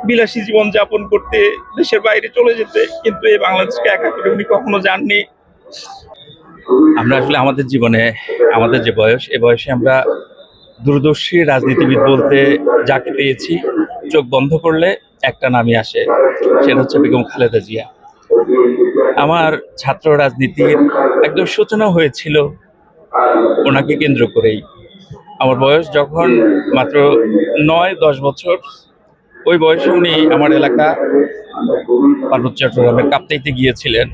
বিলাসী জীবন যাপন করতে, দেশের বাইরে চলে যেতে, কিন্তু এই বাংলাদেশকে একা করে উনি কখনো যাননি। আমরা আসলে আমাদের জীবনে আমাদের যে বয়স, এই বয়সে আমরা দূরদর্শী রাজনীতিবিদ বলতে যাকে পেয়েছি, চোখ বন্ধ করলে একটা নামই আসে, সেটা হচ্ছে বেগম খালেদা জিয়া। আমার ছাত্র রাজনীতির একদম সূচনা হয়েছিল ওনাকে কেন্দ্র করেই। আমার বয়স যখন মাত্র 9-10 বছর, ওই বয়সে উনি আমার এলাকা পার্বত্য চট্টগ্রামের কাপ্তাইতে গিয়েছিলেন।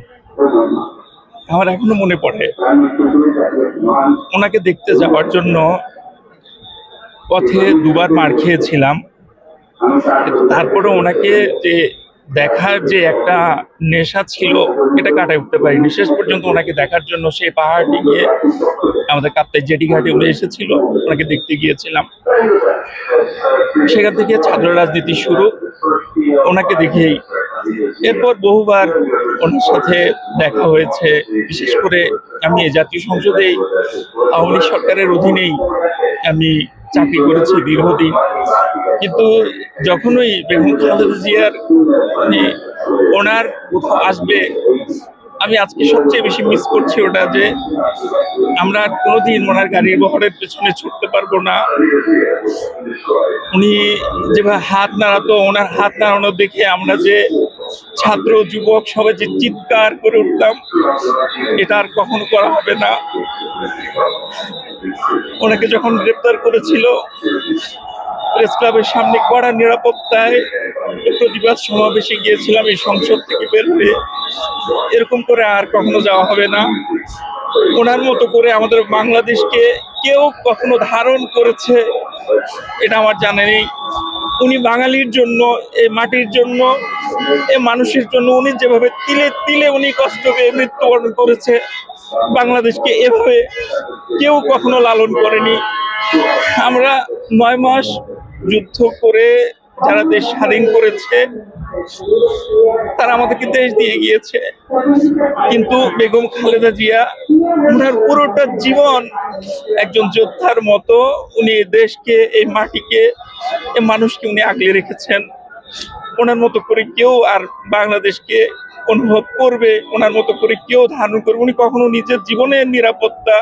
আমার এখনো মনে পড়ে, ওনাকে দেখতে যাওয়ার জন্য পথে দুবার মার খেয়েছিলাম, তারপরে ওনাকে যে দেখার যে একটা নেশা ছিল, এটা কাটায় উঠতে পারিনি। শেষ পর্যন্ত ওনাকে দেখার জন্য সেই পাহাড়টি গিয়ে আমাদের কাপ্তাই জেটি ঘাটে উনি এসেছিল, ওনাকে দেখতে গিয়েছিলাম। সেখান থেকে ছাত্র রাজনীতি শুরু ওনাকে দেখেই। এরপর বহুবার ওনার সাথে দেখা হয়েছে, বিশেষ করে আমি জাতীয় সংসদেই আওয়ামী লীগ সরকারের অধীনেই আমি চাকরি করেছি দীর্ঘদিন। কিন্তু যখনই বেগম খালেদা জিয়ার ওনার কোথাও আসবে, আমি আজকে সবচেয়ে বেশি মিস করছি ওটা, যে আমরা কোনোদিন ওনার গাড়ির বহরের পেছনে ছুটতে পারবো না। উনি যেভাবে হাত নাড়াতো, ওনার হাত নাড়ানো দেখে আমরা যে ছাত্র যুবক সবাই যে চিৎকার করে উঠতাম, এটা আর কখনো করা হবে না। ওনাকে যখন গ্রেপ্তার করেছিল, প্রেস ক্লাবের সামনে কড়া নিরাপত্তায় প্রতিবাদ সমাবেশে গিয়েছিলাম এই সংসদ থেকে বের হয়ে। এরকম করে আর কখনো যাওয়া হবে না। ওনার মতো করে আমাদের বাংলাদেশকে কেউ কখনো ধারণ করেছে এটা আমার জানা নেই। উনি বাঙালির জন্য, এই মাটির জন্য, এই মানুষের জন্য উনি যেভাবে তিলে তিলে উনি কষ্ট পেয়ে মৃত্যুবরণ করেছে, বাংলাদেশকে এভাবে কেউ কখনো লালন করেনি। আমরা 9 মাস যুদ্ধ করে যারা দেশ স্বাধীন করেছে, তারা আমাদেরকে দেশ দিয়ে গিয়েছে, কিন্তু বেগম খালেদা জিয়া ওনার পুরোটা জীবন একজন যোদ্ধার মতো উনি দেশকে, এই মাটিকে, এই মানুষকে উনি আগলে রেখেছেন। ওনার মতো করে কেউ আর বাংলাদেশকে অনুভব করবে, ওনার মতো করে কেউ ধারণ করবে? উনি কখনো নিজের জীবনের নিরাপত্তা,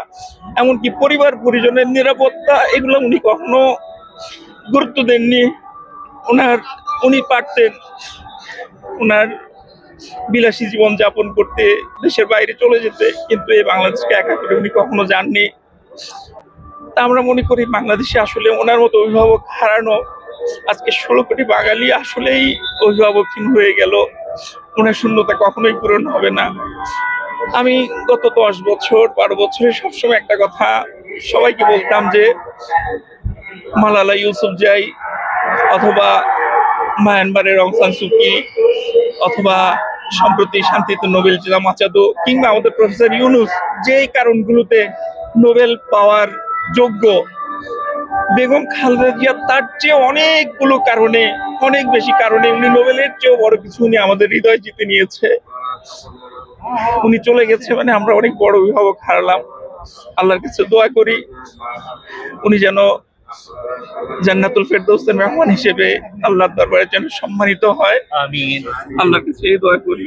এমনকি পরিবার পরিজনের নিরাপত্তা, এগুলো উনি কখনো গুরুত্ব দেননি। উনি পারতেন ওনার বিলাসী জীবন যাপন করতে, দেশের বাইরে চলে যেতে, কিন্তু এই বাংলাদেশকে একা করে উনি কখনো যাননি। তা আমরা মনে করি বাংলাদেশে আসলে ওনার মতো অভিভাবক হারানো, আজকে 16 কোটি বাঙালি আসলেই অভিভাবকহীন হয়ে গেল। ওনার শূন্যতা কখনোই পূরণ হবে না। আমি গত 10 বছর 12 বছরে সবসময় একটা কথা সবাইকে বলতাম, যে মালালা ইউসুফজাই, অথবা মায়ানমারের অং সান সু কি, অথবা সম্প্রতি শান্তিতে নোবেল জেতা মাচাদো, কিংবা আমাদের প্রফেসর ইউনুস, যেই কারণগুলোতে নোবেল পাওয়ার যোগ্য, বেগম খালেদা জিয়া তার চেয়ে অনেকগুলো কারণে, অনেক বেশি কারণে, উনি নোবেলের চেয়েও বড় কিছু উনি আমাদের হৃদয় জিতে নিয়েছে। উনি চলে গেছে মানে আমরা অনেক বড় অভিভাবক হারালাম। আল্লাহর কাছে দোয়া করি উনি যেন জান্নাতুল ফেরদৌসের মেহমান হিসেবে আল্লাহর দরবারে যেন সম্মানিত হয়। আমিন। আল্লাহর কাছে এই দোয়া করি।